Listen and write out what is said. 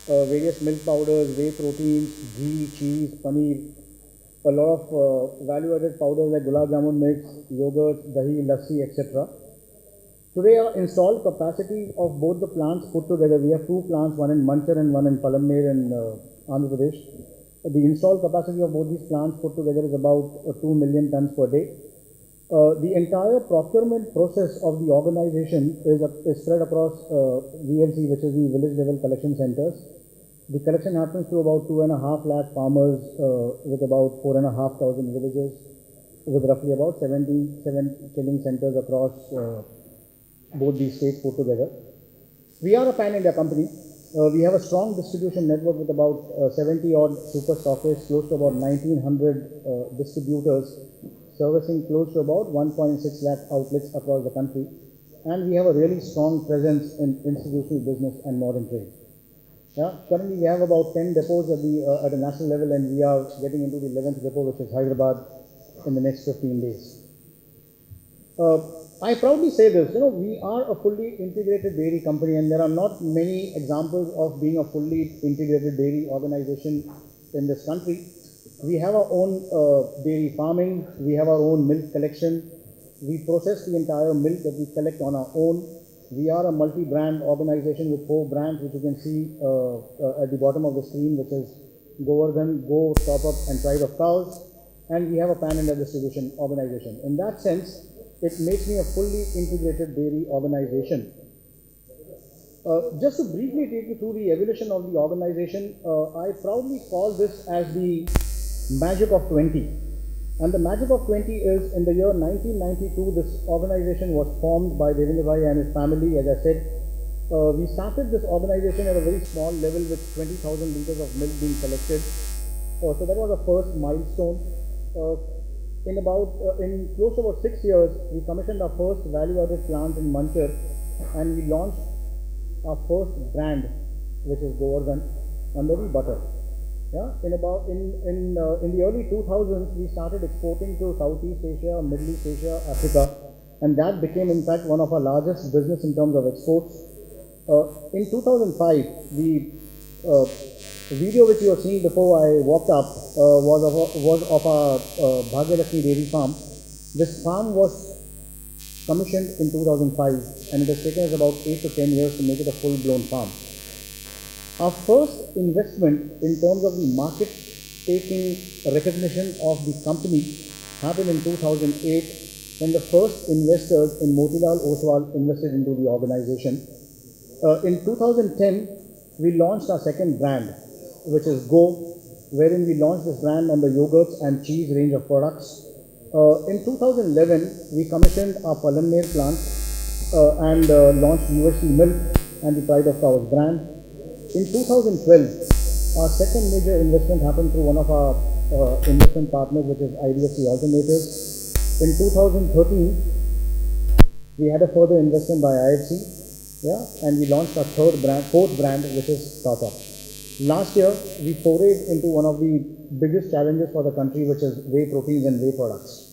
various milk powders, whey proteins, ghee, cheese, paneer, a lot of value-added powders like gulab jamun mix, yogurt, dahi, lassi, etc. Today, our installed capacity of both the plants put together, we have two plants, one in Manchar and one in Palamner in Andhra Pradesh. The installed capacity of both these plants put together is about 2 million tons per day. The entire procurement process of the organization is spread across VLC, which is the village level collection centers. The collection happens to about 2.5 lakh farmers with about 4,500 villages, with roughly about 77 chilling centers across both these states put together. We are a pan-India company. We have a strong distribution network with about 70 odd super stockists, close to about 1,900 distributors, servicing close to about 1.6 lakh outlets across the country. And we have a really strong presence in institutional business and modern trade. Currently, we have about 10 depots at the national level, and we are getting into the 11th depot, which is Hyderabad, in the next 15 days. I proudly say this, we are a fully integrated dairy company, and there are not many examples of being a fully integrated dairy organization in this country. We have our own dairy farming, we have our own milk collection, we process the entire milk that we collect on our own. We are a multi-brand organization with 4 brands, which you can see at the bottom of the screen, which is Govardhan, Go, Top Up, and Pride of Cows. And we have a pan-India distribution organization. In that sense, it makes me a fully integrated dairy organization. Just to briefly take you through the evolution of the organization, I proudly call this as the magic of 20. And the magic of 20 is, in the year 1992, this organization was formed by Devendra Bhai and his family. As I said, we started this organization at a very small level with 20,000 liters of milk being collected. So that was the first milestone. In close to about 6 years, we commissioned our first value-added plant in Manchar, and we launched our first brand, which is Govardhan, under the butter. In the early 2000s, we started exporting to Southeast Asia, Middle East Asia, Africa, and that became, in fact, one of our largest business in terms of exports. In 2005, the video which you were seeing before I walked up was of our Bhagyalakshmi dairy farm. This farm was commissioned in 2005, and it has taken us about 8 to 10 years to make it a full-blown farm. Our first investment in terms of the market-taking recognition of the company happened in 2008, when the first investors in Motilal Oswal invested into the organization. In 2010, we launched our second brand, which is Go, wherein we launched this brand under yogurts and cheese range of products. In 2011, we commissioned our Palamner plant and launched USC Milk and the Pride of Cows brand. In 2012, our second major investment happened through one of our investment partners, which is IDFC Alternatives. In 2013, we had a further investment by IFC. And we launched our fourth brand, which is Top Up. Last year, we forayed into one of the biggest challenges for the country, which is whey proteins and whey products.